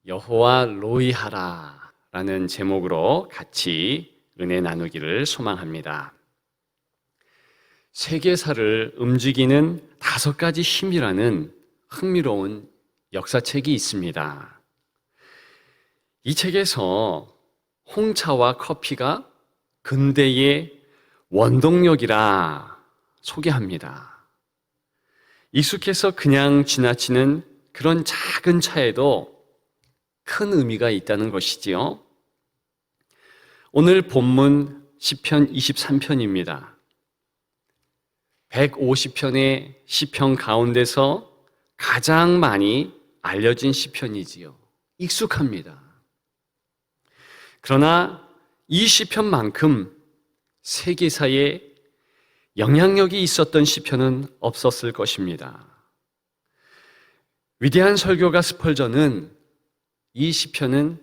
여호와 로이하라 라는 제목으로 같이 은혜 나누기를 소망합니다. 세계사를 움직이는 5가지 힘이라는 흥미로운 역사책이 있습니다. 이 책에서 홍차와 커피가 근대의 원동력이라 소개합니다. 익숙해서 그냥 지나치는 그런 작은 차에도 큰 의미가 있다는 것이지요. 오늘 본문 시편 23편입니다. 150편의 시편 가운데서 가장 많이 알려진 시편이지요. 익숙합니다. 그러나 이 시편만큼 세계사에 영향력이 있었던 시편은 없었을 것입니다. 위대한 설교가 스펄전은 이 시편은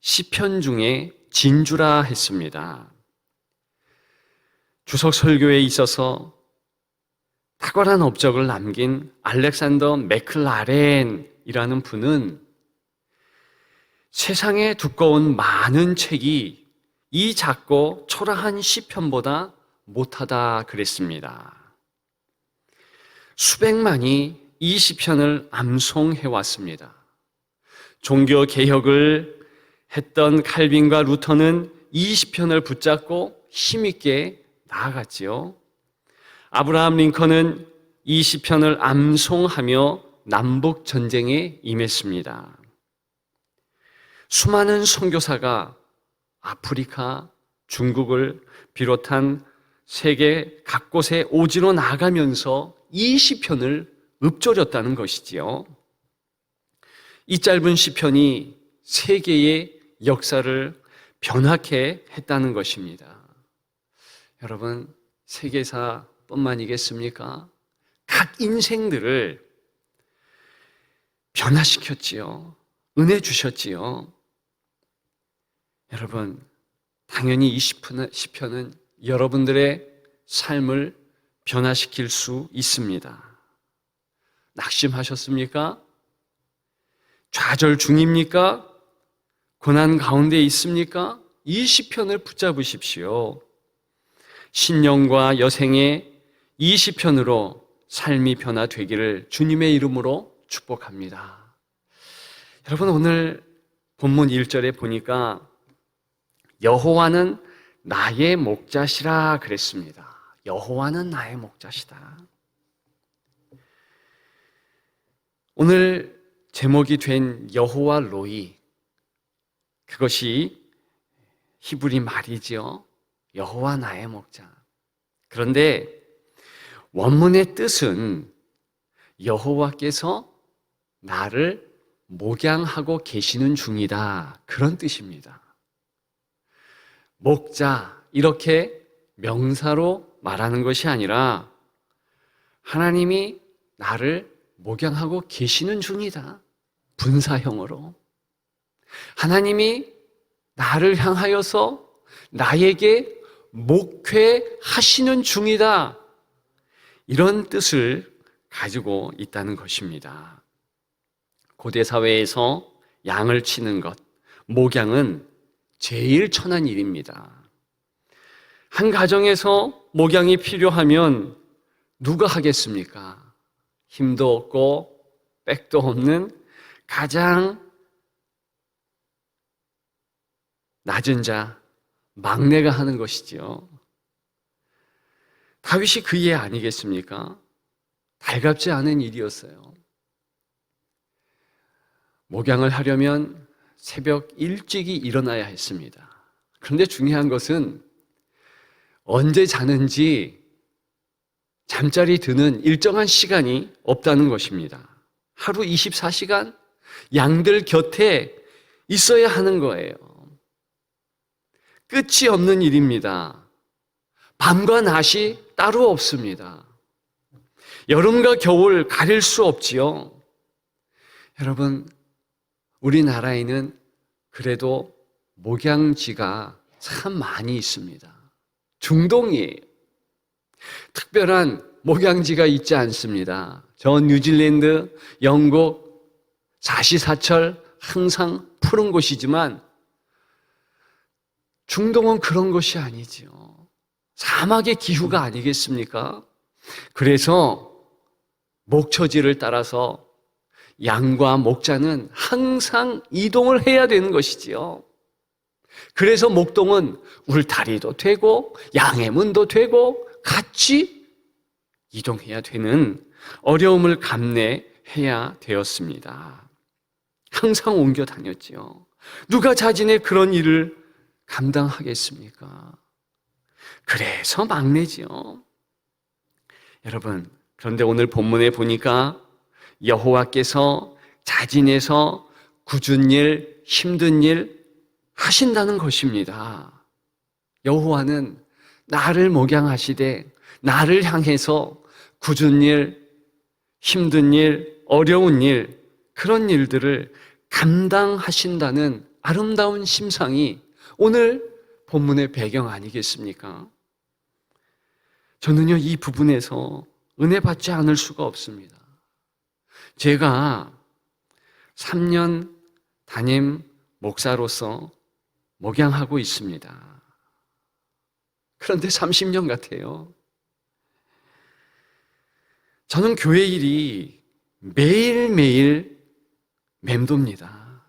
시편 중에 진주라 했습니다. 주석 설교에 있어서 탁월한 업적을 남긴 알렉산더 맥클라렌이라는 분은 세상에 두꺼운 많은 책이 이 작고 초라한 시편보다 못하다 그랬습니다. 수백만이 이 시편을 암송해 왔습니다. 종교 개혁을 했던 칼빈과 루터는 이 시편을 붙잡고 힘있게 나아갔지요. 아브라함 링컨은 이 시편을 암송하며 남북 전쟁에 임했습니다. 수많은 선교사가 아프리카, 중국을 비롯한 세계 각곳에 오지로 나가면서 이 시편을 읊조렸다는 것이지요. 이 짧은 시편이 세계의 역사를 변화케 했다는 것입니다. 여러분, 세계사뿐만이겠습니까? 각 인생들을 변화시켰지요. 은혜 주셨지요. 여러분, 당연히 이 시편은 여러분들의 삶을 변화시킬 수 있습니다. 낙심하셨습니까? 좌절 중입니까? 고난 가운데 있습니까? 이 시편을 붙잡으십시오. 신령과 여생의 이 시편으로 삶이 변화되기를 주님의 이름으로 축복합니다. 여러분, 오늘 본문 1절에 보니까 여호와는 나의 목자시라 그랬습니다. 여호와는 나의 목자시다. 오늘 제목이 된 여호와 로이, 그것이 히브리 말이지요. 여호와 나의 목자. 그런데 원문의 뜻은 여호와께서 나를 목양하고 계시는 중이다, 그런 뜻입니다. 목자, 이렇게 명사로 말하는 것이 아니라 하나님이 나를 목양하고 계시는 중이다, 분사형으로. 하나님이 나를 향하여서 나에게 목회하시는 중이다, 이런 뜻을 가지고 있다는 것입니다. 고대 사회에서 양을 치는 것, 목양은 제일 천한 일입니다. 한 가정에서 목양이 필요하면 누가 하겠습니까? 힘도 없고 백도 없는 가장 낮은 자, 막내가 하는 것이지요. 다윗이 그 예 아니겠습니까? 달갑지 않은 일이었어요. 목양을 하려면 새벽 일찍이 일어나야 했습니다. 그런데 중요한 것은 언제 자는지 잠자리 드는 일정한 시간이 없다는 것입니다. 하루 24시간 양들 곁에 있어야 하는 거예요. 끝이 없는 일입니다. 밤과 낮이 따로 없습니다. 여름과 겨울 가릴 수 없지요. 여러분, 우리나라에는 그래도 목양지가 참 많이 있습니다. 중동이에요. 특별한 목양지가 있지 않습니다. 저 뉴질랜드, 영국, 사시사철 항상 푸른 곳이지만 중동은 그런 곳이 아니지요. 사막의 기후가 아니겠습니까? 그래서 목초지를 따라서 양과 목자는 항상 이동을 해야 되는 것이지요. 그래서 목동은 울타리도 되고 양의 문도 되고 같이 이동해야 되는 어려움을 감내해야 되었습니다. 항상 옮겨 다녔지요. 누가 자진의 그런 일을 감당하겠습니까? 그래서 막내지요. 여러분, 그런데 오늘 본문에 보니까 여호와께서 자진해서 굳은 일, 힘든 일 하신다는 것입니다. 여호와는 나를 목양하시되 나를 향해서 굳은 일, 힘든 일, 어려운 일, 그런 일들을 감당하신다는 아름다운 심상이 오늘 본문의 배경 아니겠습니까? 저는요, 이 부분에서 은혜 받지 않을 수가 없습니다. 제가 3년 담임 목사로서 목양하고 있습니다. 그런데 30년 같아요. 저는 교회 일이 매일매일 맴돕니다.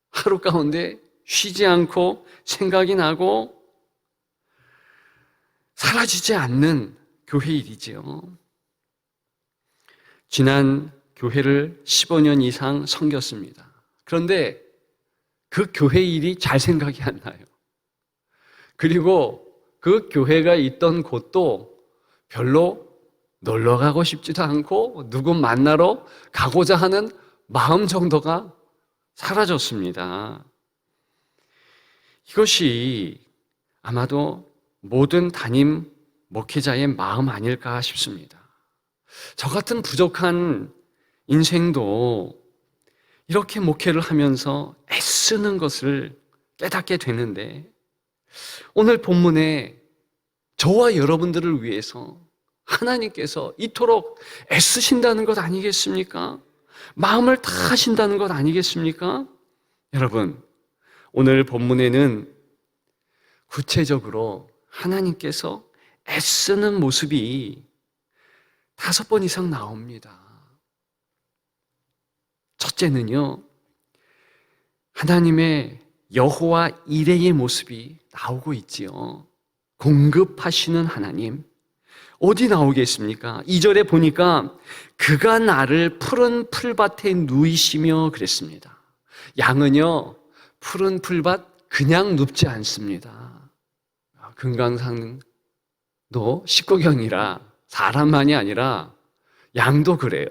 하루 가운데 쉬지 않고 생각이 나고 사라지지 않는 교회 일이지요. 지난 교회를 15년 이상 섬겼습니다. 그런데 그 교회 일이 잘 생각이 안 나요. 그리고 그 교회가 있던 곳도 별로 놀러 가고 싶지도 않고 누구 만나러 가고자 하는 마음 정도가 사라졌습니다. 이것이 아마도 모든 담임 목회자의 마음 아닐까 싶습니다. 저 같은 부족한 인생도 이렇게 목회를 하면서 애쓰는 것을 깨닫게 되는데 오늘 본문에 저와 여러분들을 위해서 하나님께서 이토록 애쓰신다는 것 아니겠습니까? 마음을 다 하신다는 것 아니겠습니까? 여러분, 오늘 본문에는 구체적으로 하나님께서 애쓰는 모습이 5번 이상 나옵니다. 첫째는요, 하나님의 여호와 이레의 모습이 나오고 있지요. 공급하시는 하나님. 어디 나오겠습니까? 2절에 보니까 그가 나를 푸른 풀밭에 누이시며 그랬습니다. 양은요, 푸른 풀밭 그냥 눕지 않습니다. 금강산도 식구경이라 사람만이 아니라 양도 그래요.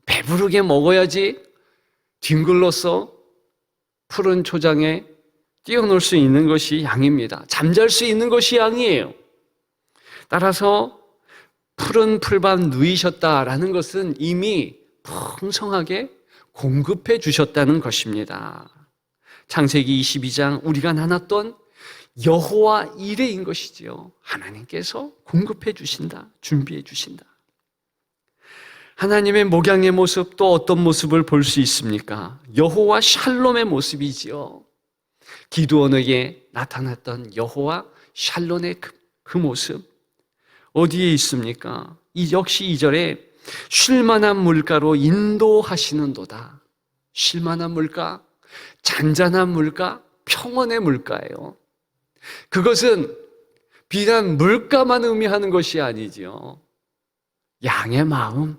배부르게 먹어야지 뒹굴러서 푸른 초장에 뛰어놀 수 있는 것이 양입니다. 잠잘 수 있는 것이 양이에요. 따라서 푸른 풀밭 누이셨다라는 것은 이미 풍성하게 공급해 주셨다는 것입니다. 창세기 22장 우리가 나눴던 여호와 이레인 것이지요. 하나님께서 공급해 주신다, 준비해 주신다. 하나님의 목양의 모습 또 어떤 모습을 볼 수 있습니까? 여호와 샬롬의 모습이지요. 기드온에게 나타났던 여호와 샬롬의 그 모습 어디에 있습니까? 역시 2절에 쉴만한 물가로 인도하시는도다. 쉴만한 물가, 잔잔한 물가, 평온의 물가예요. 그것은 비단 물가만 의미하는 것이 아니지요. 양의 마음,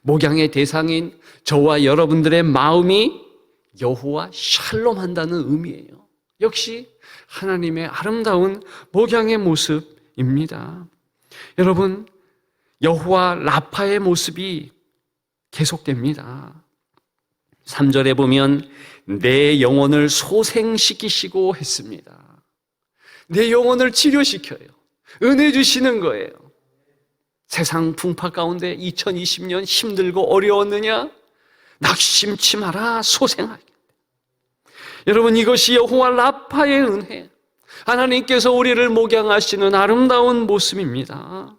목양의 대상인 저와 여러분들의 마음이 여호와 샬롬한다는 의미예요. 역시 하나님의 아름다운 목양의 모습입니다. 여러분, 여호와 라파의 모습이 계속됩니다. 3절에 보면 내 영혼을 소생시키시고 했습니다. 내 영혼을 치료시켜요. 은혜 주시는 거예요. 세상 풍파 가운데 2020년 힘들고 어려웠느냐? 낙심치 마라, 소생하게. 여러분, 이것이 여호와 라파의 은혜, 하나님께서 우리를 목양하시는 아름다운 모습입니다.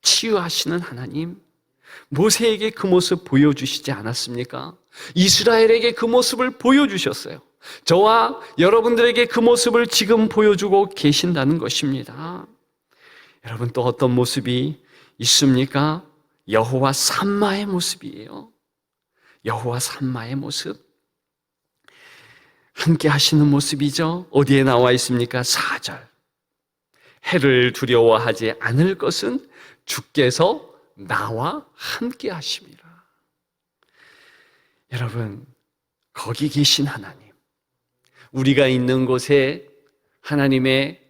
치유하시는 하나님, 모세에게 그 모습 보여주시지 않았습니까? 이스라엘에게 그 모습을 보여주셨어요. 저와 여러분들에게 그 모습을 지금 보여주고 계신다는 것입니다. 여러분, 또 어떤 모습이 있습니까? 여호와 삼마의 모습이에요. 여호와 삼마의 모습. 함께 하시는 모습이죠. 어디에 나와 있습니까? 4절. 해를 두려워하지 않을 것은 주께서 나와 함께 하심이라. 여러분, 거기 계신 하나님, 우리가 있는 곳에 하나님의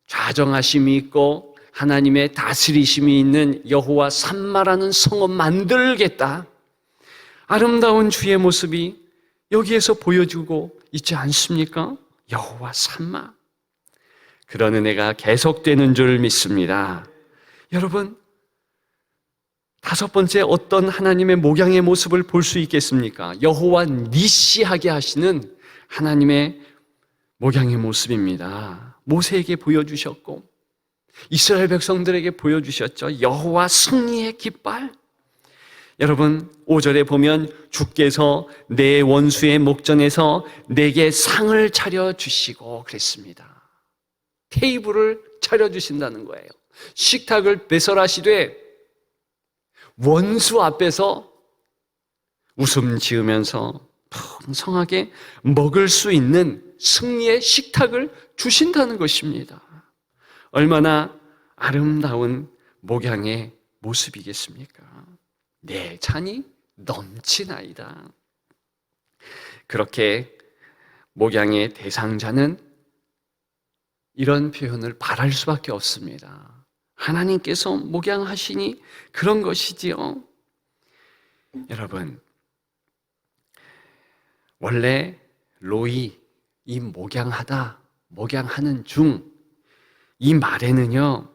좌정하심이 있고 하나님의 다스리심이 있는 여호와 삼마라는 성을 만들겠다. 아름다운 주의 모습이 여기에서 보여주고 있지 않습니까? 여호와 삼마. 그런 은혜가 계속되는 줄 믿습니다. 여러분, 5번째, 어떤 하나님의 목양의 모습을 볼 수 있겠습니까? 여호와 니시하게 하시는 하나님의 목양의 모습입니다. 모세에게 보여주셨고 이스라엘 백성들에게 보여주셨죠. 여호와 승리의 깃발. 여러분, 5절에 보면 주께서 내 원수의 목전에서 내게 상을 차려주시고 그랬습니다. 테이블을 차려주신다는 거예요. 식탁을 배설하시되 원수 앞에서 웃음 지으면서 풍성하게 먹을 수 있는 승리의 식탁을 주신다는 것입니다. 얼마나 아름다운 목양의 모습이겠습니까? 내 잔이 넘치나이다. 그렇게 목양의 대상자는 이런 표현을 바랄 수밖에 없습니다. 하나님께서 목양하시니 그런 것이지요. 여러분, 원래 로이, 이 목양하다, 목양하는 중, 이 말에는요,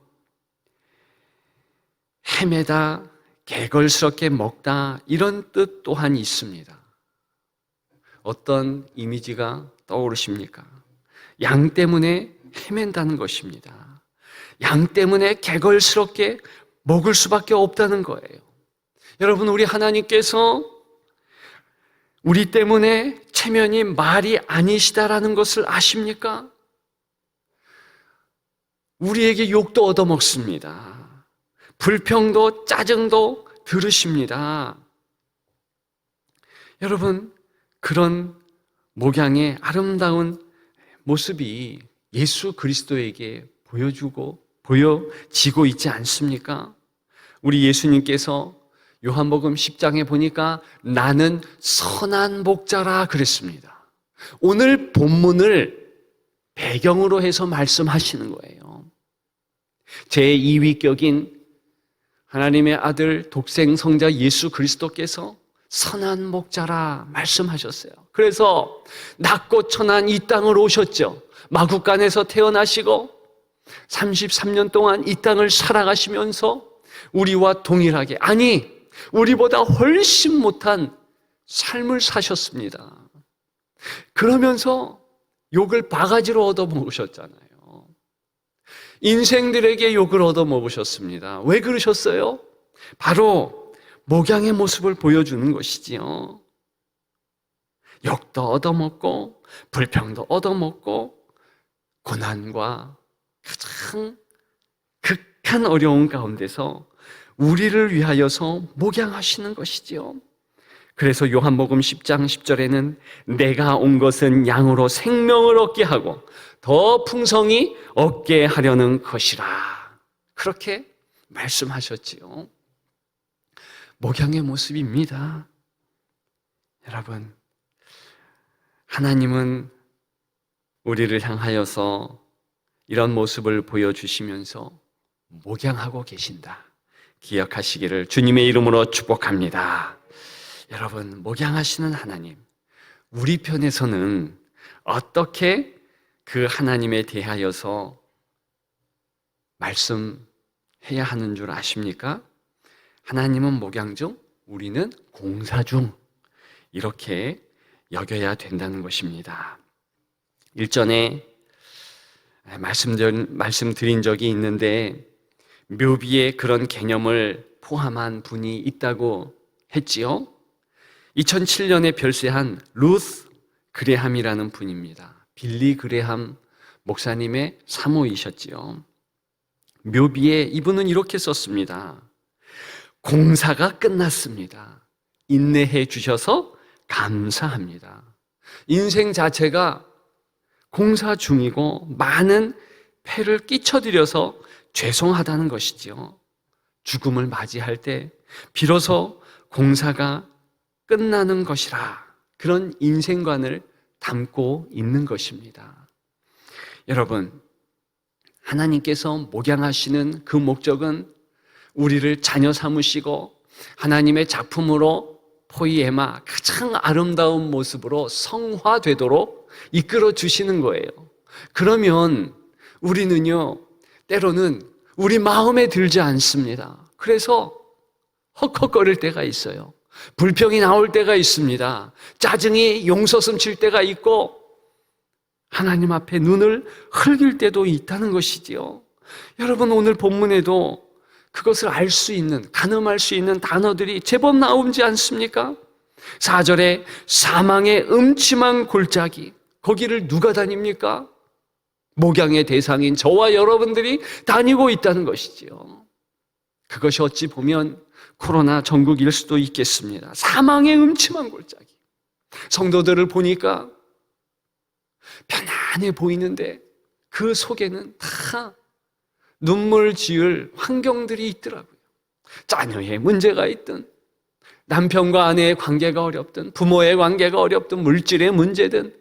헤매다, 개걸스럽게 먹다, 이런 뜻 또한 있습니다. 어떤 이미지가 떠오르십니까? 양 때문에 헤맨다는 것입니다. 양 때문에 개걸스럽게 먹을 수밖에 없다는 거예요. 여러분, 우리 하나님께서 우리 때문에 체면이 말이 아니시다라는 것을 아십니까? 우리에게 욕도 얻어먹습니다. 불평도 짜증도 들으십니다. 여러분, 그런 목양의 아름다운 모습이 예수 그리스도에게 보여지고 있지 않습니까? 우리 예수님께서 요한복음 10장에 보니까 나는 선한 목자라 그랬습니다. 오늘 본문을 배경으로 해서 말씀하시는 거예요. 제2위격인 하나님의 아들 독생 성자 예수 그리스도께서 선한 목자라 말씀하셨어요. 그래서 낮고 천한 이 땅을 오셨죠. 마구간에서 태어나시고 33년 동안 이 땅을 살아가시면서 우리와 동일하게, 아니 우리보다 훨씬 못한 삶을 사셨습니다. 그러면서 욕을 바가지로 얻어먹으셨잖아요. 인생들에게 욕을 얻어먹으셨습니다. 왜 그러셨어요? 바로 목양의 모습을 보여주는 것이지요. 욕도 얻어먹고 불평도 얻어먹고 고난과 가장 극한 어려운 가운데서 우리를 위하여서 목양하시는 것이지요. 그래서 요한복음 10장 10절에는 내가 온 것은 양으로 생명을 얻게 하고 더 풍성히 얻게 하려는 것이라, 그렇게 말씀하셨지요. 목양의 모습입니다. 여러분, 하나님은 우리를 향하여서 이런 모습을 보여주시면서 목양하고 계신다, 기억하시기를 주님의 이름으로 축복합니다. 여러분, 목양하시는 하나님, 우리 편에서는 어떻게 그 하나님에 대하여서 말씀해야 하는 줄 아십니까? 하나님은 목양 중, 우리는 공사 중, 이렇게 여겨야 된다는 것입니다. 일전에 말씀드린 적이 있는데 묘비의 그런 개념을 포함한 분이 있다고 했지요. 2007년에 별세한 루스 그레함이라는 분입니다. 빌리 그레함 목사님의 사모이셨지요. 묘비에 이분은 이렇게 썼습니다. 공사가 끝났습니다. 인내해 주셔서 감사합니다. 인생 자체가 공사 중이고 많은 폐를 끼쳐드려서 죄송하다는 것이지요. 죽음을 맞이할 때 비로소 공사가 끝나는 것이라, 그런 인생관을 담고 있는 것입니다. 여러분, 하나님께서 목양하시는 그 목적은 우리를 자녀 삼으시고 하나님의 작품으로 포이에마, 가장 아름다운 모습으로 성화되도록 이끌어 주시는 거예요. 그러면 우리는요, 때로는 우리 마음에 들지 않습니다. 그래서 헉헉거릴 때가 있어요. 불평이 나올 때가 있습니다. 짜증이 용서슴 칠 때가 있고 하나님 앞에 눈을 흘길 때도 있다는 것이지요. 여러분, 오늘 본문에도 그것을 알 수 있는, 가늠할 수 있는 단어들이 제법 나오지 않습니까? 4절에 사망의 음침한 골짜기, 거기를 누가 다닙니까? 목양의 대상인 저와 여러분들이 다니고 있다는 것이지요. 그것이 어찌 보면 코로나 전국일 수도 있겠습니다. 사망의 음침한 골짜기. 성도들을 보니까 편안해 보이는데 그 속에는 다 눈물 지을 환경들이 있더라고요. 자녀의 문제가 있든, 남편과 아내의 관계가 어렵든, 부모의 관계가 어렵든, 물질의 문제든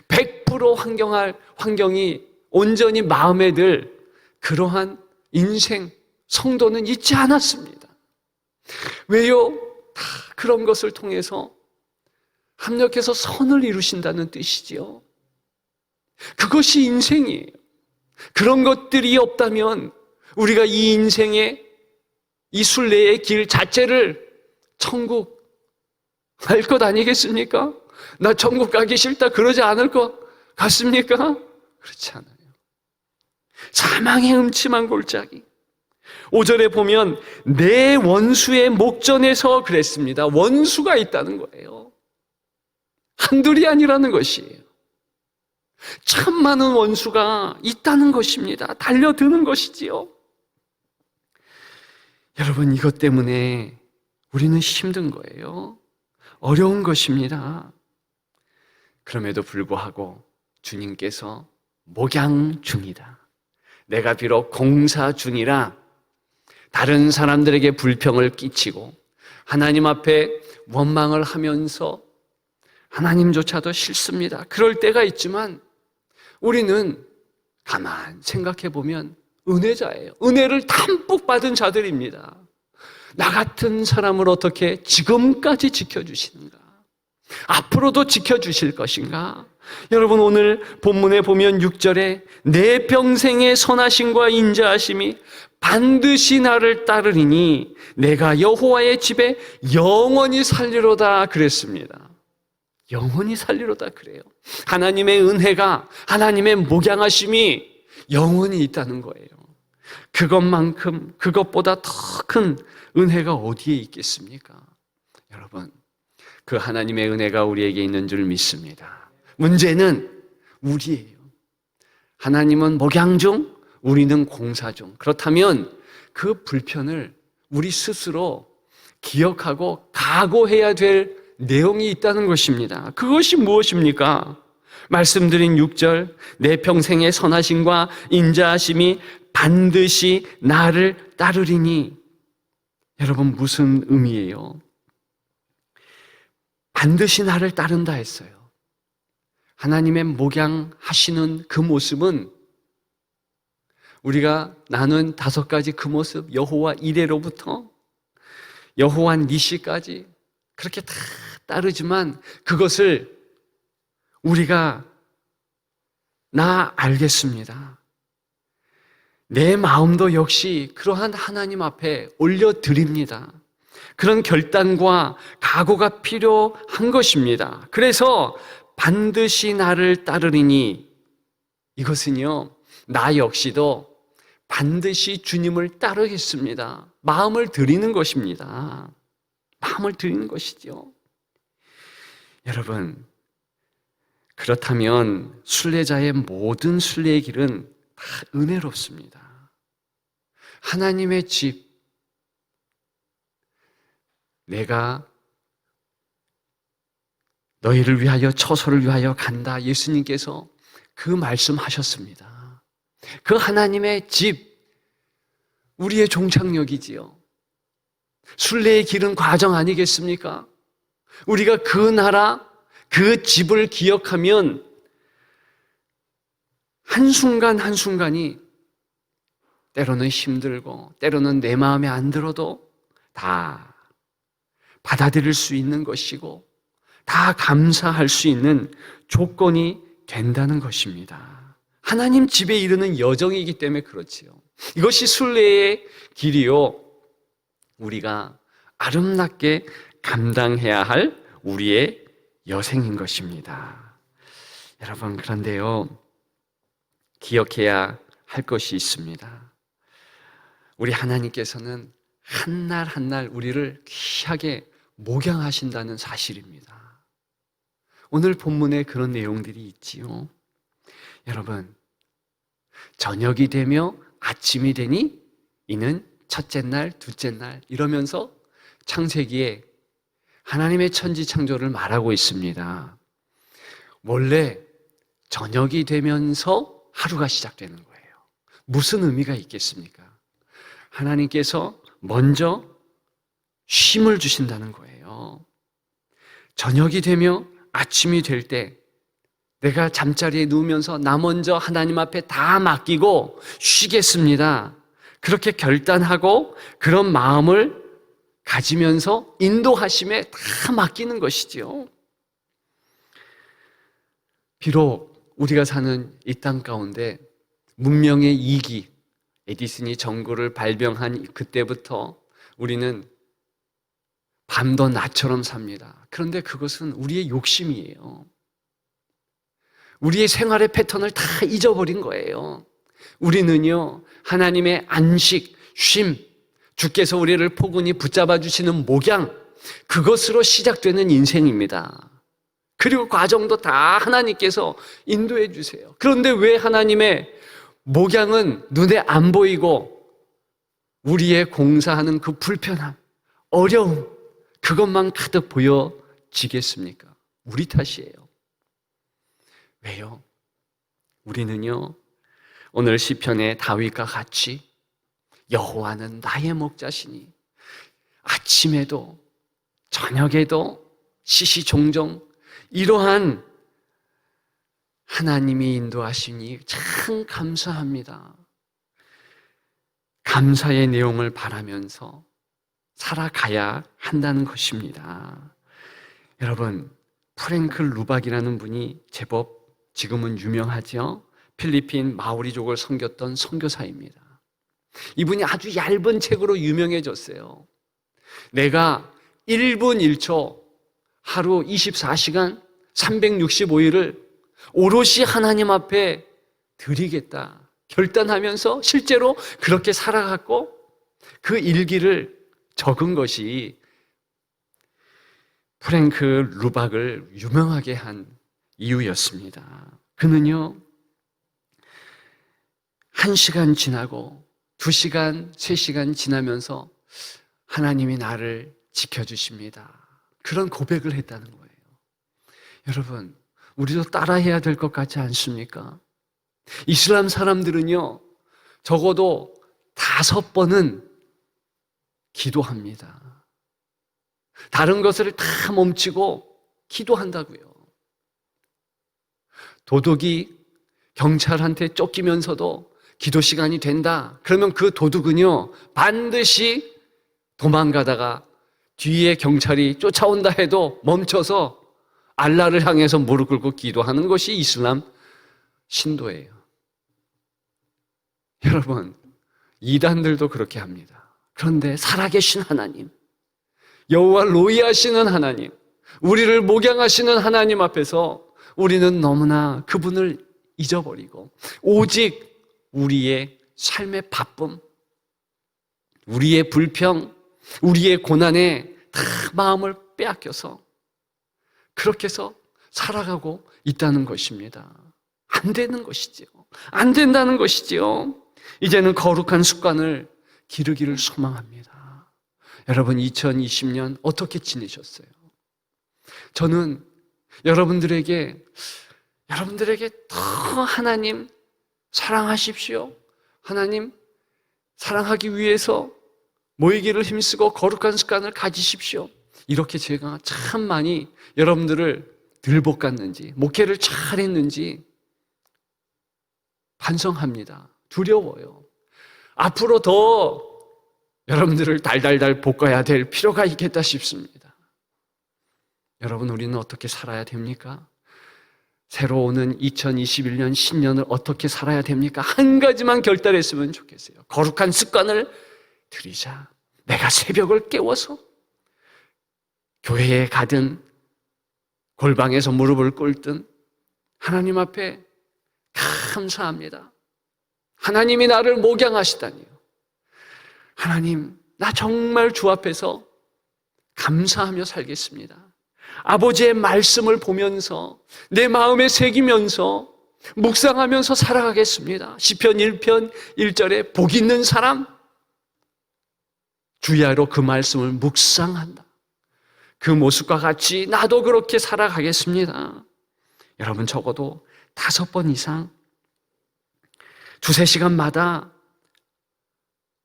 100% 환경이 온전히 마음에 들 그러한 인생, 성도는 있지 않았습니다. 왜요? 다 그런 것을 통해서 합력해서 선을 이루신다는 뜻이지요. 그것이 인생이에요. 그런 것들이 없다면 우리가 이 인생의 이 순례의 길 자체를 천국 할 것 아니겠습니까? 나 천국 가기 싫다 그러지 않을 것 같습니까? 그렇지 않아요. 사망의 음침한 골짜기. 5절에 보면 내 원수의 목전에서 그랬습니다. 원수가 있다는 거예요. 한둘이 아니라는 것이에요. 참 많은 원수가 있다는 것입니다. 달려드는 것이지요. 여러분, 이것 때문에 우리는 힘든 거예요. 어려운 것입니다. 그럼에도 불구하고 주님께서 목양 중이다. 내가 비록 공사 중이라 다른 사람들에게 불평을 끼치고 하나님 앞에 원망을 하면서 하나님조차도 싫습니다. 그럴 때가 있지만 우리는 가만 생각해 보면 은혜자예요. 은혜를 담뿍 받은 자들입니다. 나 같은 사람을 어떻게 지금까지 지켜주시는가? 앞으로도 지켜주실 것인가? 여러분, 오늘 본문에 보면 6절에 내 평생의 선하심과 인자하심이 반드시 나를 따르리니 내가 여호와의 집에 영원히 살리로다 그랬습니다. 영원히 살리로다 그래요. 하나님의 은혜가, 하나님의 목양하심이 영원히 있다는 거예요. 그것만큼, 그것보다 더 큰 은혜가 어디에 있겠습니까? 여러분, 그 하나님의 은혜가 우리에게 있는 줄 믿습니다. 문제는 우리예요. 하나님은 목양 중, 우리는 공사 중. 그렇다면 그 불편을 우리 스스로 기억하고 각오해야 될 내용이 있다는 것입니다. 그것이 무엇입니까? 말씀드린 6절, 내 평생의 선하심과 인자하심이 반드시 나를 따르리니. 여러분, 무슨 의미예요? 반드시 나를 따른다 했어요. 하나님의 목양하시는 그 모습은 우리가 나눈 5가지 그 모습, 여호와 이레로부터 여호와 니시까지 그렇게 다 따르지만 그것을 우리가 나 알겠습니다. 내 마음도 역시 그러한 하나님 앞에 올려드립니다. 그런 결단과 각오가 필요한 것입니다. 그래서 반드시 나를 따르리니, 이것은요, 나 역시도 반드시 주님을 따르겠습니다. 마음을 드리는 것입니다. 마음을 드리는 것이죠. 여러분, 그렇다면 순례자의 모든 순례의 길은 다 은혜롭습니다. 하나님의 집, 내가 너희를 위하여 처소를 위하여 간다. 예수님께서 그 말씀하셨습니다. 그 하나님의 집, 우리의 종착역이지요. 순례의 길은 과정 아니겠습니까? 우리가 그 나라, 그 집을 기억하면 한순간 한순간이 때로는 힘들고 때로는 내 마음에 안 들어도 다 받아들일 수 있는 것이고 다 감사할 수 있는 조건이 된다는 것입니다. 하나님 집에 이르는 여정이기 때문에 그렇지요. 이것이 순례의 길이요, 우리가 아름답게 감당해야 할 우리의 여생인 것입니다. 여러분, 그런데요, 기억해야 할 것이 있습니다. 우리 하나님께서는 한 날 한 날 우리를 귀하게 목양하신다는 사실입니다. 오늘 본문에 그런 내용들이 있지요. 여러분, 저녁이 되며 아침이 되니 이는 첫째 날, 둘째 날 이러면서 창세기에 하나님의 천지 창조를 말하고 있습니다. 원래 저녁이 되면서 하루가 시작되는 거예요. 무슨 의미가 있겠습니까? 하나님께서 먼저 쉼을 주신다는 거예요. 저녁이 되며 아침이 될 때 내가 잠자리에 누우면서 나 먼저 하나님 앞에 다 맡기고 쉬겠습니다. 그렇게 결단하고 그런 마음을 가지면서 인도하심에 다 맡기는 것이지요. 비록 우리가 사는 이 땅 가운데 문명의 이기, 에디슨이 전구를 발명한 그때부터 우리는 밤도 낮처럼 삽니다. 그런데 그것은 우리의 욕심이에요. 우리의 생활의 패턴을 다 잊어버린 거예요. 우리는요, 하나님의 안식, 쉼, 주께서 우리를 포근히 붙잡아 주시는 목양, 그것으로 시작되는 인생입니다. 그리고 과정도 다 하나님께서 인도해 주세요. 그런데 왜 하나님의 목양은 눈에 안 보이고 우리의 공사하는 그 불편함, 어려움, 그것만 가득 보여지겠습니까? 우리 탓이에요. 왜요? 우리는요, 오늘 시편의 다윗과 같이 여호와는 나의 목자시니 아침에도 저녁에도 시시종종 이러한 하나님이 인도하시니 참 감사합니다. 감사의 내용을 바라면서 살아가야 한다는 것입니다. 여러분, 프랭클 루박이라는 분이 제법 지금은 유명하죠. 필리핀 마오리족을 섬겼던 선교사입니다. 이분이 아주 얇은 책으로 유명해졌어요. 내가 1분 1초 하루 24시간 365일을 오롯이 하나님 앞에 드리겠다 결단하면서 실제로 그렇게 살아갔고 그 일기를 적은 것이 프랭크 루박을 유명하게 한 이유였습니다. 그는요, 1시간 지나고 2시간, 3시간 지나면서 하나님이 나를 지켜주십니다. 그런 고백을 했다는 거예요. 여러분, 우리도 따라해야 될 것 같지 않습니까? 이슬람 사람들은요, 적어도 5번은 기도합니다. 다른 것을 다 멈추고 기도한다고요. 도둑이 경찰한테 쫓기면서도 기도 시간이 된다. 그러면 그 도둑은요, 반드시 도망가다가 뒤에 경찰이 쫓아온다 해도 멈춰서 알라를 향해서 무릎 꿇고 기도하는 것이 이슬람 신도예요. 여러분, 이단들도 그렇게 합니다. 그런데 살아계신 하나님, 여호와 로이 하시는 하나님, 우리를 목양하시는 하나님 앞에서 우리는 너무나 그분을 잊어버리고 오직 우리의 삶의 바쁨, 우리의 불평, 우리의 고난에 다 마음을 빼앗겨서 그렇게 해서 살아가고 있다는 것입니다. 안 되는 것이지요. 안 된다는 것이지요. 이제는 거룩한 습관을 기르기를 소망합니다. 여러분, 2020년 어떻게 지내셨어요? 저는 여러분들에게 더 하나님 사랑하십시오. 하나님 사랑하기 위해서 모이기를 힘쓰고 거룩한 습관을 가지십시오. 이렇게 제가 참 많이 여러분들을 들볶았는지, 목회를 잘했는지 반성합니다. 두려워요. 앞으로 더 여러분들을 달달달 볶아야 될 필요가 있겠다 싶습니다. 여러분, 우리는 어떻게 살아야 됩니까? 새로 오는 2021년 신년을 어떻게 살아야 됩니까? 한 가지만 결단했으면 좋겠어요. 거룩한 습관을 들이자. 내가 새벽을 깨워서 교회에 가든 골방에서 무릎을 꿇든 하나님 앞에 감사합니다. 하나님이 나를 목양하시다니요. 하나님, 나 정말 주 앞에서 감사하며 살겠습니다. 아버지의 말씀을 보면서 내 마음에 새기면서 묵상하면서 살아가겠습니다. 시편 1편 1절에 복 있는 사람, 주야로 그 말씀을 묵상한다. 그 모습과 같이 나도 그렇게 살아가겠습니다. 여러분, 적어도 5번 이상 2-3시간마다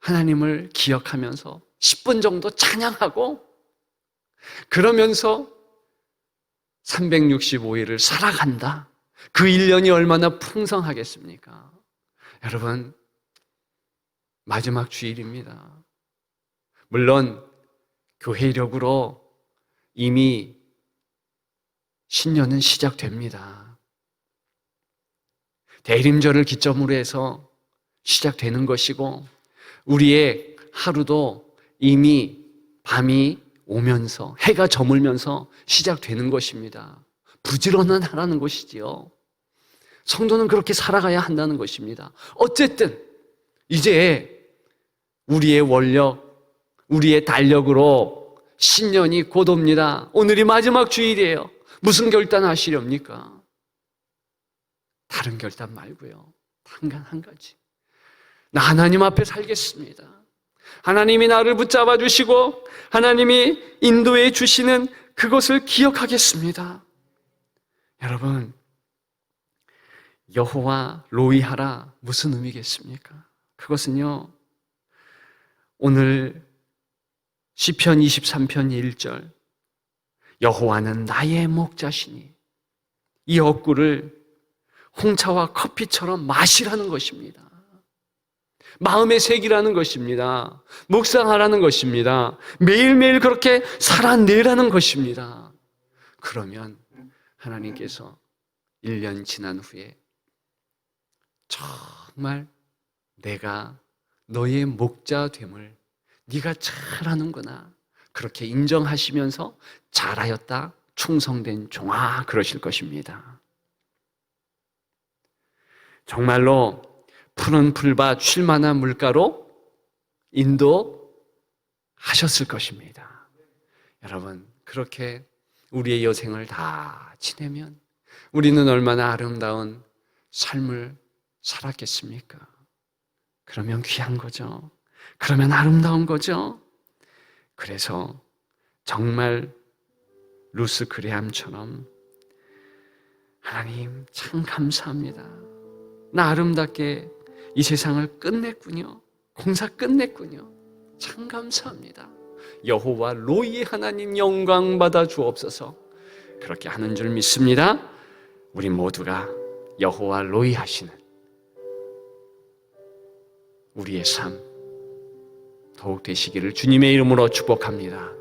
하나님을 기억하면서 10분 정도 찬양하고 그러면서 365일을 살아간다. 그 1년이 얼마나 풍성하겠습니까? 여러분, 마지막 주일입니다. 물론 교회 이력으로 이미 신년은 시작됩니다. 대림절을 기점으로 해서 시작되는 것이고 우리의 하루도 이미 밤이 오면서 해가 저물면서 시작되는 것입니다. 부지런한 하라는 것이지요. 성도는 그렇게 살아가야 한다는 것입니다. 어쨌든 이제 우리의 원력, 우리의 달력으로 신년이 곧 옵니다. 오늘이 마지막 주일이에요. 무슨 결단 하시렵니까? 다른 결단 말고요. 단간 한 가지. 나 하나님 앞에 살겠습니다. 하나님이 나를 붙잡아 주시고 하나님이 인도해 주시는 그것을 기억하겠습니다. 여러분, 여호와 로이하라 무슨 의미겠습니까? 그것은요, 오늘 시편 23편 1절 여호와는 나의 목자시니 이 억구를 홍차와 커피처럼 마시라는 것입니다. 마음의 색이라는 것입니다. 묵상하라는 것입니다. 매일매일 그렇게 살아내라는 것입니다. 그러면 하나님께서 1년 지난 후에 정말 내가 너의 목자됨을 네가 잘하는구나 그렇게 인정하시면서 잘하였다 충성된 종아 그러실 것입니다. 정말로 푸른 풀밭 쉴만한 물가로 인도하셨을 것입니다. 여러분, 그렇게 우리의 여생을 다 지내면 우리는 얼마나 아름다운 삶을 살았겠습니까? 그러면 귀한 거죠. 그러면 아름다운 거죠. 그래서 정말 루스 그레함처럼 하나님 참 감사합니다. 나 아름답게 이 세상을 끝냈군요. 공사 끝냈군요. 참 감사합니다. 여호와 로이의 하나님 영광 받아 주옵소서. 그렇게 하는 줄 믿습니다. 우리 모두가 여호와 로이 하시는 우리의 삶 더욱 되시기를 주님의 이름으로 축복합니다.